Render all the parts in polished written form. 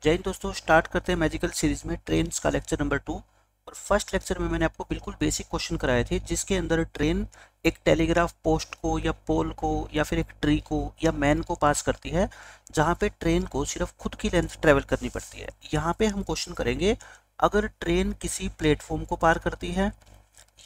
जय हिंद दोस्तों, स्टार्ट करते हैं मैजिकल सीरीज में ट्रेन्स का लेक्चर नंबर 2। और फर्स्ट लेक्चर में मैंने आपको बिल्कुल बेसिक क्वेश्चन कराए थे, जिसके अंदर ट्रेन एक टेलीग्राफ पोस्ट को या पोल को या फिर एक ट्री को या मैन को पास करती है, जहाँ पे ट्रेन को सिर्फ खुद की लेंथ ट्रेवल करनी पड़ती है। यहाँ पे हम क्वेश्चन करेंगे, अगर ट्रेन किसी प्लेटफॉर्म को पार करती है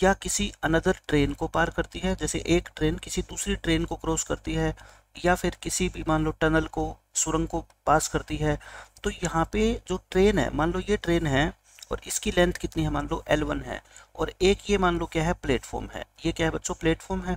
या किसी अनदर ट्रेन को पार करती है, जैसे एक ट्रेन किसी दूसरी ट्रेन को क्रॉस करती है या फिर किसी भी मान लो टनल को, सुरंग को पास करती है, तो यहाँ पे जो ट्रेन है, मान लो ये ट्रेन है और इसकी लेंथ कितनी है, मान लो L1 है, और एक ये मान लो क्या है, प्लेटफॉर्म है। ये क्या है बच्चों, प्लेटफॉर्म है।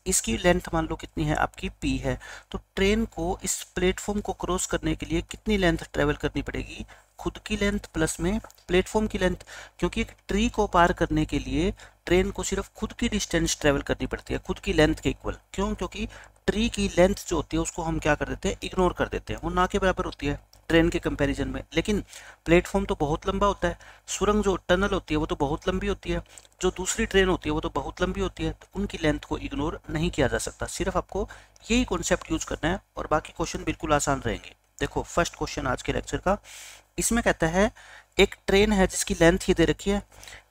इसकी लेंथ मान लो कितनी है, आपकी P है। तो ट्रेन को इस प्लेटफॉर्म को क्रॉस करने के लिए कितनी लेंथ ट्रेवल करनी पड़ेगी, खुद की लेंथ प्लस में प्लेटफॉर्म की लेंथ। क्योंकि एक ट्री को पार करने के लिए ट्रेन को सिर्फ खुद की डिस्टेंस ट्रेवल करनी पड़ती है, खुद की लेंथ के इक्वल। क्यों? क्योंकि ट्री की लेंथ जो होती है उसको हम क्या कर देते हैं, इग्नोर कर देते हैं, वो ना के बराबर होती है ट्रेन के कंपैरिजन में। लेकिन प्लेटफॉर्म तो बहुत लंबा होता है, सुरंग जो टनल होती है वो तो बहुत लंबी होती है, जो दूसरी ट्रेन होती है वो तो बहुत लंबी होती है, तो उनकी लेंथ को इग्नोर नहीं किया जा सकता। सिर्फ आपको यही कॉन्सेप्ट यूज करना है और बाकी क्वेश्चन बिल्कुल आसान रहेंगे। देखो फर्स्ट क्वेश्चन आज के लेक्चर का, इसमें कहता है एक ट्रेन है जिसकी लेंथ ये दे रखी है,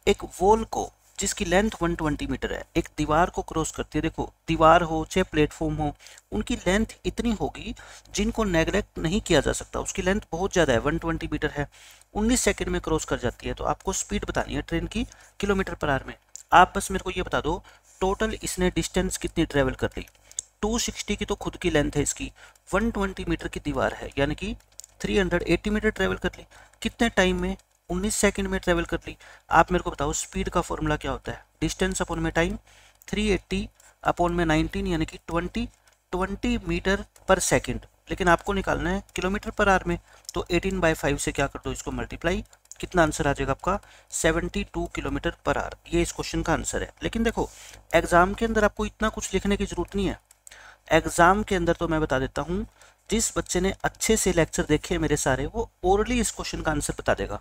एक वॉल को जिसकी लेंथ 120 मीटर है, एक दीवार को क्रॉस करती है। देखो दीवार हो चाहे प्लेटफॉर्म हो, उनकी लेंथ इतनी होगी जिनको नेगलेक्ट नहीं किया जा सकता। उसकी लेंथ बहुत ज़्यादा है, 120 मीटर है, 19 सेकंड में क्रॉस कर जाती है। तो आपको स्पीड बतानी है ट्रेन की किलोमीटर पर आवर में। आप बस मेरे को ये बता दो, टोटल इसने डिस्टेंस कितनी ट्रेवल कर ली। 260 की तो खुद की लेंथ है इसकी, 120 मीटर की दीवार है, यानी कि 380 मीटर ट्रेवल कर ली। कितने टाइम में? 19 सेकंड में ट्रेवल कर ली। आप मेरे को बताओ स्पीड का फॉर्मूला क्या होता है, डिस्टेंस अपॉन में टाइम, 380 अपॉन में 19 यानी कि 20 मीटर पर सेकंड। लेकिन आपको निकालना है किलोमीटर पर आवर में, तो 18/5 से क्या कर दो, इसको मल्टीप्लाई। कितना आंसर आ जाएगा आपका, 72 किलोमीटर पर आवर। ये इस क्वेश्चन का आंसर है। लेकिन देखो एग्जाम के अंदर आपको इतना कुछ लिखने की जरूरत नहीं है। एग्जाम के अंदर तो मैं बता देता हूँ, जिस बच्चे ने अच्छे से लेक्चर देखे मेरे सारे, वो ओरली इस क्वेश्चन का आंसर बता देगा।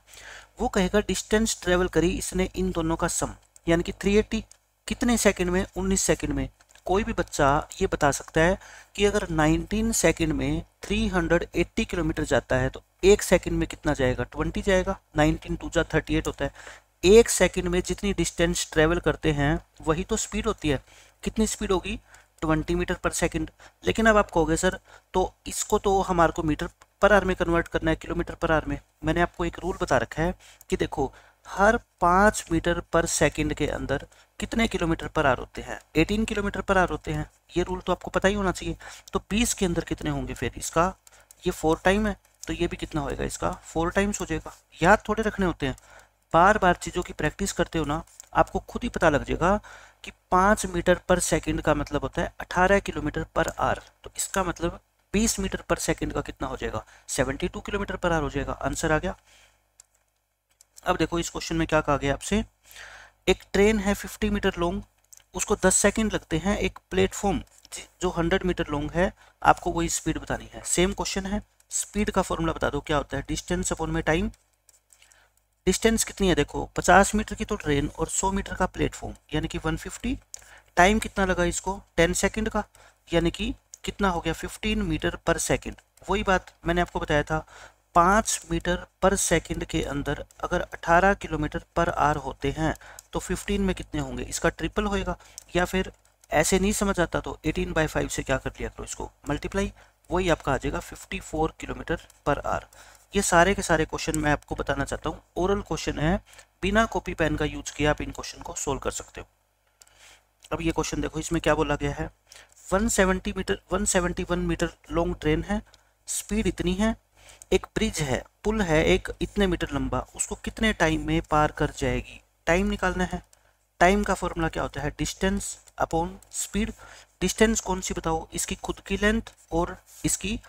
वो कहेगा डिस्टेंस ट्रेवल करी इसने इन दोनों का सम, यानी कि 380 कितने सेकंड में, 19 सेकंड में। कोई भी बच्चा ये बता सकता है कि अगर 19 सेकंड में 380 किलोमीटर जाता है तो एक सेकंड में कितना जाएगा, 20 जाएगा। 19 2 जा 38 होता है। एक सेकंड में जितनी डिस्टेंस ट्रेवल करते हैं वही तो स्पीड होती है। कितनी स्पीड होगी, 20 मीटर पर सेकंड। लेकिन अब आप कहोगे सर तो इसको तो हमारे को मीटर पर आवर में कन्वर्ट करना है, किलोमीटर पर आवर में। मैंने आपको एक रूल बता रखा है कि देखो हर 5 मीटर पर सेकंड के अंदर कितने किलोमीटर पर आवर होते हैं, 18 किलोमीटर पर आवर होते हैं। ये रूल तो आपको पता ही होना चाहिए। तो 20 के अंदर कितने होंगे, फिर इसका ये 4 टाइम है, तो ये भी कितना होएगा, इसका 4 टाइम्स हो जाएगा। याद थोड़े रखने होते हैं, बार बार चीज़ों की प्रैक्टिस करते हो ना, आपको खुद ही पता लग जाएगा कि 5 मीटर पर सेकंड का मतलब होता है 18 किलोमीटर पर आवर। तो इसका मतलब 20 मीटर पर सेकंड का कितना हो जाएगा, 72 किलोमीटर पर आवर हो जाएगा। आंसर आ गया। अब देखो इस क्वेश्चन में क्या कहा गया आपसे, एक ट्रेन है 50 मीटर लॉन्ग, उसको 10 सेकंड लगते हैं। एक प्लेटफॉर्म जो 100 मीटर लॉन्ग है, आपको वही स्पीड बतानी है। सेम क्वेश्चन है, स्पीड का फॉर्मूला बता दो क्या होता है, डिस्टेंस अपॉन में टाइम। डिस्टेंस कितनी है, देखो 50 मीटर की तो ट्रेन और 100 मीटर का प्लेटफॉर्म, यानी कि 150। टाइम कितना लगा इसको, 10 सेकंड का, यानी कि कितना हो गया, 15 मीटर पर सेकंड। वही बात मैंने आपको बताया था, 5 मीटर पर सेकंड के अंदर अगर 18 किलोमीटर पर आवर होते हैं तो 15 में कितने होंगे, इसका ट्रिपल होएगा। या फिर ऐसे नहीं समझ आता तो 18/5 से क्या कर लिया करो, इसको मल्टीप्लाई, वही आपका आ जाएगा 54 किलोमीटर पर आवर। ये सारे के सारे क्वेश्चन मैं आपको बताना चाहता हूँ, ओरल क्वेश्चन है, बिना कॉपी पेन का यूज किया आप इन क्वेश्चन को सोल्व कर सकते हो। अब ये क्वेश्चन देखो, इसमें क्या बोला गया है, 171 मीटर लॉन्ग ट्रेन है, स्पीड इतनी है, एक ब्रिज है, पुल है एक इतने मीटर लंबा, उसको कितने टाइम में पार कर जाएगी। टाइम निकालना है। टाइम का फॉर्मूला क्या होता है, डिस्टेंस अपॉन स्पीड। डिस्टेंस कौन सी बताओ, इसकी खुद की लेंथ और इसकी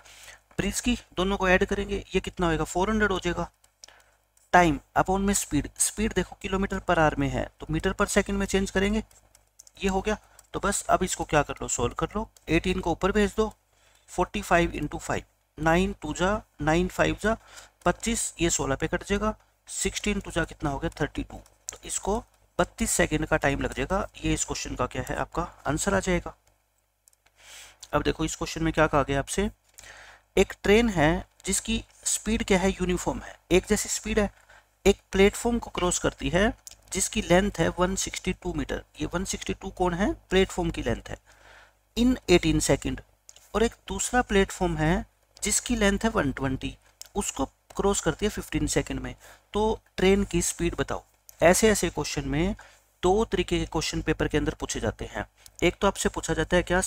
ब्रिज की, दोनों को ऐड करेंगे, ये कितना होएगा, 400 हो जाएगा। टाइम अपॉन में स्पीड, स्पीड देखो किलोमीटर पर आवर में है तो मीटर पर सेकंड में चेंज करेंगे, ये हो गया। तो बस अब इसको क्या कर लो, सोल्व कर लो। 18 को ऊपर भेज दो, 45 इंटू 5, 9 2 जा 9 5 जा 25, ये 16 पे कट जाएगा, 16 2 जा कितना हो गया, 32। तो इसको 32 सेकंड का टाइम लग जाएगा। ये इस क्वेश्चन का क्या है, आपका आंसर आ जाएगा। अब देखो इस क्वेश्चन में क्या कहा गया आपसे, एक ट्रेन है जिसकी स्पीड क्या है, यूनिफॉर्म है, एक जैसी स्पीड है, एक प्लेटफॉर्म को क्रॉस करती है जिसकी लेंथ है 162 मीटर, ये 162 कौन है, प्लेटफॉर्म की लेंथ है, इन 18 सेकंड। और एक दूसरा प्लेटफॉर्म है जिसकी लेंथ है 120, उसको क्रॉस करती है 15 सेकंड में। तो ट्रेन की स्पीड बताओ। ऐसे ऐसे क्वेश्चन में दो तरीके के क्वेश्चन पेपर के अंदर पूछे जाते हैं। एक तो आपसे पूछा जाता है क्या,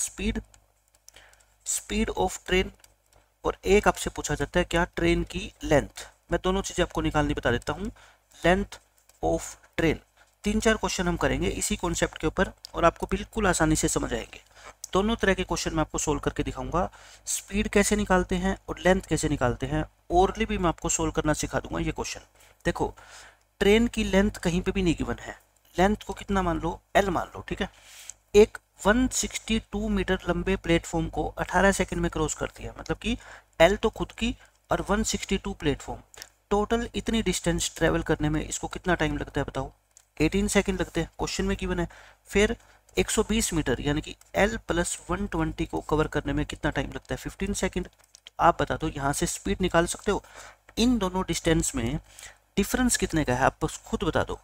स्पीड ऑफ ट्रेन, और एक आपसे पूछा जाता है क्या, ट्रेन की लेंथ। मैं दोनों चीजें आपको निकालनी बता देता हूँ। लेंथ ऑफ ट्रेन, 3-4 क्वेश्चन हम करेंगे इसी कॉन्सेप्ट के ऊपर और आपको बिल्कुल आसानी से समझ आएंगे। दोनों तरह के क्वेश्चन मैं आपको सोल्व करके दिखाऊंगा। स्पीड कैसे निकालते हैं और लेंथ कैसे निकालते हैं, ओरली भी मैं आपको सोल्व करना सिखा दूंगा ये क्वेश्चन। देखो, ट्रेन की लेंथ कहीं पे भी नहीं गिवन है, लेंथ को कितना मान लो, एल मान लो, ठीक है। एक 162 मीटर लंबे प्लेटफॉर्म को 18 सेकंड में क्रॉस करती है, मतलब कि एल तो खुद की और 162 प्लेटफॉर्म, टोटल इतनी डिस्टेंस ट्रेवल करने में इसको कितना टाइम लगता है बताओ, 18 सेकंड लगते हैं, क्वेश्चन में गिवन है। फिर 120 मीटर यानी कि L प्लस 120 को कवर करने में कितना टाइम लगता है, 15 सेकंड। तो आप बता दो, यहाँ से स्पीड निकाल सकते हो। इन दोनों डिस्टेंस में डिफरेंस कितने का है आप बस खुद बता दो।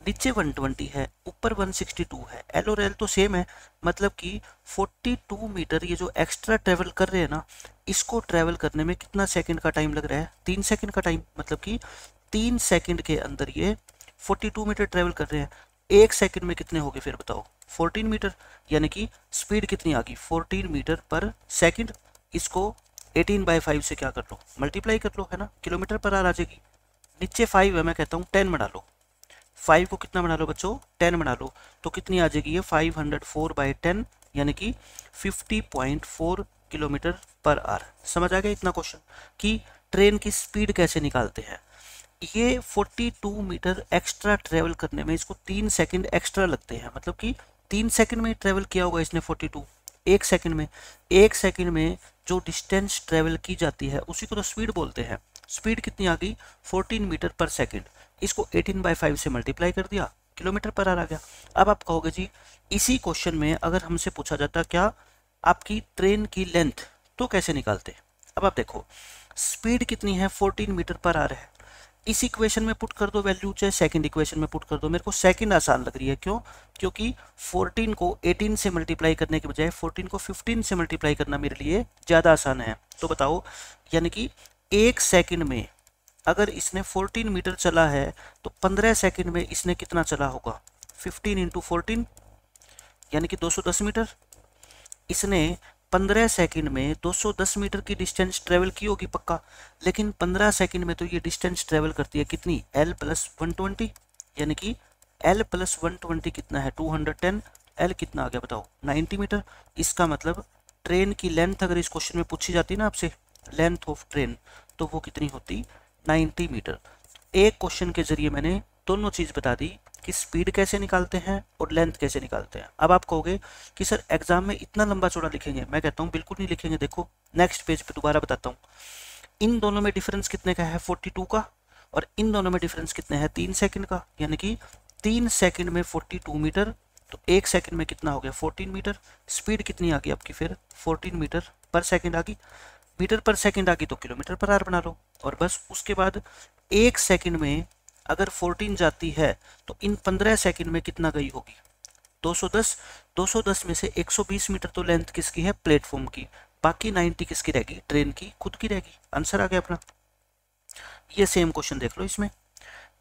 नीचे 120 है, ऊपर 162 है, एल और एल तो सेम है, मतलब कि 42 मीटर ये जो एक्स्ट्रा ट्रेवल कर रहे हैं ना, इसको ट्रेवल करने में कितना सेकंड का टाइम लग रहा है, 3 सेकंड का टाइम, मतलब कि 3 सेकंड के अंदर ये 42 मीटर ट्रेवल कर रहे हैं। एक सेकंड में कितने हो गए फिर बताओ, 14 मीटर, यानी कि स्पीड कितनी आ गई, 14 मीटर पर सेकंड। इसको 18/5 से क्या कर लो, मल्टीप्लाई कर लो, है ना, किलोमीटर पर आवर आ जाएगी। नीचे 5 है, मैं कहता हूँ 10 बना लो, 5 को कितना बना लो बच्चों, 10 बना लो, तो कितनी आ जाएगी ये 504/10, यानी कि 50.4 किलोमीटर पर आवर। समझ आ गया इतना क्वेश्चन कि ट्रेन की स्पीड कैसे निकालते हैं। ये 42 मीटर एक्स्ट्रा ट्रेवल करने में इसको 3 सेकंड एक्स्ट्रा लगते हैं, मतलब कि 3 सेकंड में ट्रेवल किया होगा इसने 42, एक सेकंड में, एक सेकंड में जो डिस्टेंस ट्रेवल की जाती है उसी को तो स्पीड बोलते हैं। स्पीड कितनी आ गई, 14 मीटर पर सेकंड, इसको 18/5 से मल्टीप्लाई कर दिया, किलोमीटर पर आ गया। अब आप कहोगे जी, इसी क्वेश्चन में अगर हमसे पूछा जाता क्या आपकी ट्रेन की लेंथ, तो कैसे निकालते। अब आप देखो, स्पीड कितनी है, 14 मीटर पर आवर है, इस इक्वेशन में पुट कर दो वैल्यू, चाहे सेकंड इक्वेशन में पुट कर दो। मेरे को सेकंड आसान लग रही है, क्यों, क्योंकि 14 को 18 से मल्टीप्लाई करने के बजाय 14 को 15 से मल्टीप्लाई करना मेरे लिए ज़्यादा आसान है। तो बताओ, यानी कि एक सेकंड में अगर इसने 14 मीटर चला है तो 15 सेकंड में इसने कितना चला होगा, 15 इंटू 14 यानी कि 210 मीटर। इसने 15 सेकंड में 210 मीटर की डिस्टेंस ट्रेवल की होगी पक्का, लेकिन 15 सेकंड में तो ये डिस्टेंस ट्रेवल करती है कितनी, L प्लस 120, यानी कि L प्लस 120 कितना है, 210, L कितना आ गया बताओ, 90 मीटर। इसका मतलब ट्रेन की लेंथ अगर इस क्वेश्चन में पूछी जाती ना आपसे, लेंथ ऑफ ट्रेन, तो वो कितनी होती, 90 मीटर। एक क्वेश्चन के जरिए मैंने दोनों चीज़ बता दी कि स्पीड कैसे निकालते हैं और लेंथ कैसे निकालते हैं। अब आप कहोगे कि सर एग्जाम में इतना लंबा चौड़ा लिखेंगे, मैं कहता हूँ बिल्कुल नहीं लिखेंगे। देखो नेक्स्ट पेज पे दोबारा बताता हूँ, इन दोनों में डिफरेंस कितने का है, 42 का, और इन दोनों में डिफरेंस कितने हैं, 3 सेकंड का, यानी कि 3 सेकंड में 42 मीटर, तो एक सेकंड में कितना हो गया, 14 मीटर। स्पीड कितनी आ गई आपकी फिर, 14 मीटर पर सेकंड आ गई, मीटर पर सेकंड आ गई तो किलोमीटर पर आवर बना लो। और बस उसके बाद एक सेकंड में अगर 14 जाती है तो इन 15 सेकंड में कितना गई होगी, 210। 210 में से 120 मीटर तो लेंथ किसकी है, प्लेटफॉर्म की, बाकी 90 किसकी रहेगी, ट्रेन की खुद की रहेगी। आंसर आ गया अपना। ये सेम क्वेश्चन देख लो, इसमें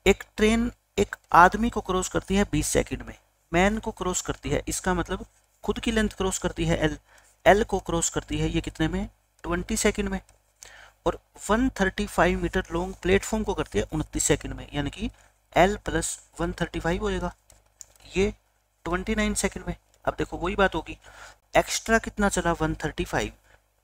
एक ट्रेन एक आदमी को क्रॉस करती है 20 सेकंड में, मैन को क्रॉस करती है, इसका मतलब खुद की लेंथ क्रॉस करती है L, L को क्रॉस करती है ये कितने में, 20 सेकंड में, और 135 मीटर लॉन्ग प्लेटफॉर्म को करती है 29 सेकंड में, यानी कि L प्लस 135 होएगा ये 29 सेकंड में। अब देखो वही बात होगी, एक्स्ट्रा कितना चला 135,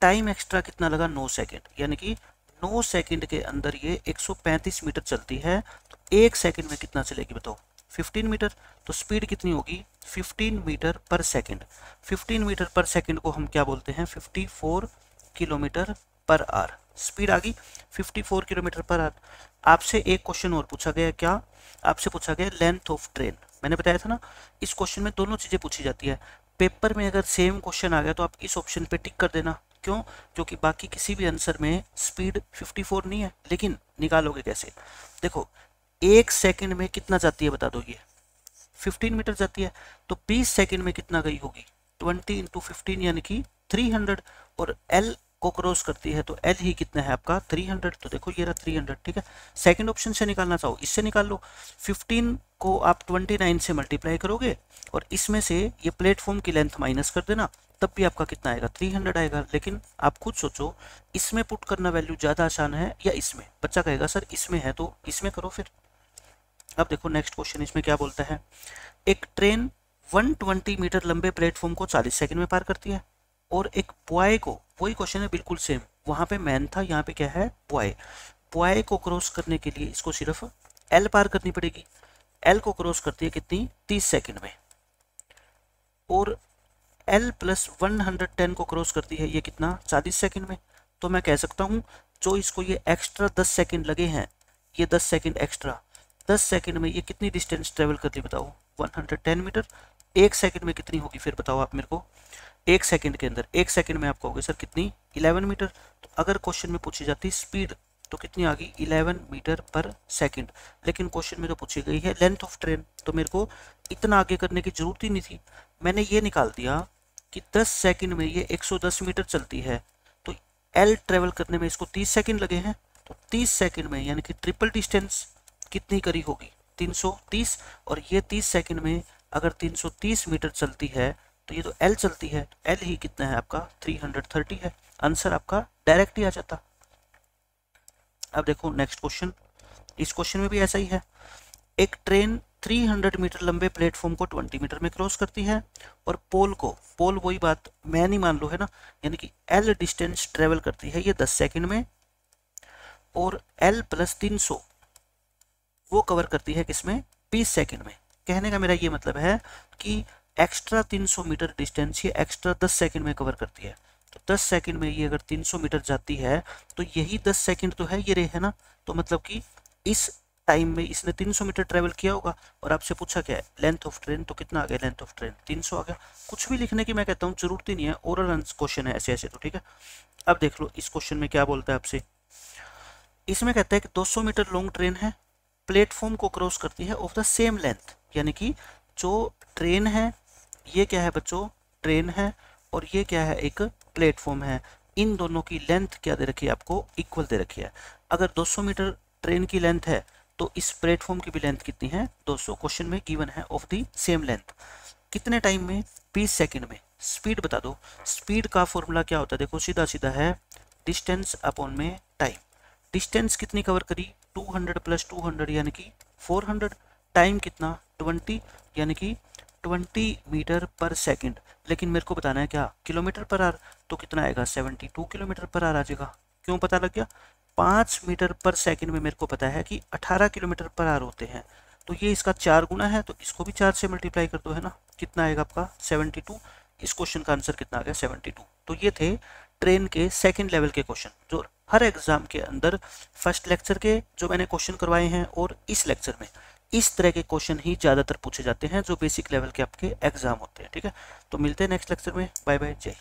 टाइम एक्स्ट्रा कितना लगा 9 सेकंड, यानी कि 9 सेकंड के अंदर ये 135 मीटर चलती है, तो एक सेकंड में कितना चलेगी बताओ, 15 मीटर। तो स्पीड कितनी होगी, 15 मीटर पर सेकंड। 15 मीटर पर सेकंड को हम क्या बोलते हैं, 54 किलोमीटर पर आवर। स्पीड आ गई 54 किलोमीटर पर आवर। आपसे एक क्वेश्चन और पूछा गया, क्या आपसे पूछा गया लेंथ ऑफ ट्रेन। मैंने बताया था ना, इस क्वेश्चन में दोनों चीजें पूछी जाती है। पेपर में अगर सेम क्वेश्चन आ गया तो आप इस ऑप्शन पे टिक कर देना, क्यों? क्योंकि बाकी किसी भी आंसर में स्पीड 54 नहीं है। लेकिन निकालोगे कैसे? देखो 1 सेकंड में कितना जाती है बता दो, ये 15 मीटर जाती है, तो 20 सेकंड में कितना गई होगी? 20 × 15 यानी कि 300, और L को क्रॉस करती है तो L ही कितना है आपका? 300। तो देखो ये रहा 300, ठीक है। सेकंड ऑप्शन से निकालना चाहो इससे निकाल लो। 15 को आप 29 से मल्टीप्लाई करोगे और इसमें से ये प्लेटफॉर्म की लेंथ माइनस कर देना, तब भी आपका कितना आएगा? 300 आएगा। लेकिन आप खुद सोचो, इसमें पुट करना वैल्यू ज़्यादा आसान है या इसमें? बच्चा कहेगा सर इसमें है, तो इसमें करो फिर। अब देखो नेक्स्ट क्वेश्चन इसमें क्या बोलता है। एक ट्रेन 120 मीटर लंबे प्लेटफॉर्म को 40 सेकंड में पार करती है, और एक बॉय को, वही क्वेश्चन है बिल्कुल सेम, वहां पे मैन था, यहाँ पे क्या है? बॉय। बॉय को क्रॉस करने के लिए इसको सिर्फ L पार करनी पड़ेगी। L को क्रॉस करती है कितनी? 30 सेकंड में। और L + 110 को क्रॉस करती है ये कितना? 40 सेकंड में। तो मैं कह सकता हूँ जो इसको ये एक्स्ट्रा 10 सेकंड लगे हैं, ये 10 सेकंड एक्स्ट्रा, 10 सेकंड में ये कितनी डिस्टेंस ट्रेवल कर ली बताओ? 110 मीटर। 1 सेकंड में कितनी होगी फिर बताओ आप मेरे को? 1 सेकंड के अंदर, 1 सेकंड में आप कहोगे सर कितनी? 11 मीटर। तो अगर क्वेश्चन में पूछी जाती स्पीड तो कितनी आ गई? 11 मीटर पर सेकंड। लेकिन क्वेश्चन में तो पूछी गई है लेंथ ऑफ ट्रेन, तो मेरे को इतना आगे करने की जरूरत ही नहीं थी। मैंने ये निकाल दिया कि 10 सेकंड में ये 110 मीटर चलती है, तो L ट्रेवल करने में इसको 30 सेकंड लगे हैं, तो 30 सेकंड में यानी कि ट्रिपल डिस्टेंस कितनी करी होगी? 330। और ये 30 सेकंड में अगर 330 मीटर चलती है तो ये तो L चलती है, तो L ही कितना है आपका? 330 है। आंसर आपका डायरेक्ट ही आ जाता। अब देखो नेक्स्ट क्वेश्चन, इस क्वेश्चन में भी ऐसा ही है। एक ट्रेन 300 मीटर लंबे प्लेटफॉर्म को 20 मीटर में क्रॉस करती है, और पोल को, पोल वही बात मैन ही मान लो है ना, यानी कि L डिस्टेंस ट्रेवल करती है ये 10 सेकंड में, और L + 300 वो कवर करती है किसमें? 20 सेकंड में। कहने का मेरा ये मतलब है कि एक्स्ट्रा 300 मीटर डिस्टेंस ये एक्स्ट्रा 10 सेकंड में कवर करती है। तो 10 सेकंड में ये अगर 300 मीटर जाती है तो यही 10 सेकंड तो है, ये रे है ना, तो मतलब कि इस टाइम में इसने 300 मीटर ट्रेवल किया होगा। और आपसे पूछा क्या है? लेंथ ऑफ ट्रेन, तो कितना आ गया लेंथ ऑफ ट्रेन? 300 आ गया। कुछ भी लिखने की मैं कहता हूँ जरूरत ही नहीं है, ओरल क्वेश्चन है ऐसे ऐसे, तो ठीक है। अब देख लो इस क्वेश्चन में क्या बोलता है आपसे। इसमें कहता है कि 200 मीटर लॉन्ग ट्रेन है, प्लेटफॉर्म को क्रॉस करती है ऑफ द सेम लेंथ, यानी कि जो ट्रेन है, ये क्या है बच्चों? ट्रेन है, और ये क्या है? एक प्लेटफॉर्म है। इन दोनों की लेंथ क्या दे रखी है आपको? इक्वल दे रखी है। अगर 200 मीटर ट्रेन की लेंथ है तो इस प्लेटफॉर्म की भी लेंथ कितनी है? 200। क्वेश्चन में गिवन है ऑफ द सेम लेंथ। कितने टाइम में? 20 सेकंड में। स्पीड बता दो। स्पीड का फॉर्मूला क्या होता है? देखो सीधा सीधा है डिस्टेंस अपॉन में टाइम। डिस्टेंस कितनी कवर करी? 200 + 200 यानी कि 400। टाइम कितना? 20 यानी कि 20 मीटर पर सेकंड। लेकिन मेरे को बताना है क्या? Kilometre per hour. तो कितना आएगा? 72 किलोमीटर पर आवर आ जाएगा। क्यों पता लग गया? 5 मीटर पर सेकंड में मेरे को पता है कि 18 किलोमीटर पर आवर होते हैं, तो ये इसका 4 गुना है, तो इसको भी 4 से मल्टीप्लाई कर दो, है ना। कितना आएगा आपका? 72। इस क्वेश्चन का आंसर कितना आ गया? 72। तो ये थे ट्रेन के सेकंड लेवल के क्वेश्चन, जो हर एग्जाम के अंदर फर्स्ट लेक्चर के जो मैंने क्वेश्चन करवाए हैं और इस लेक्चर में इस तरह के क्वेश्चन ही ज़्यादातर पूछे जाते हैं, जो बेसिक लेवल के आपके एग्जाम होते हैं, ठीक है। तो मिलते हैं नेक्स्ट लेक्चर में। बाय बाय, जय।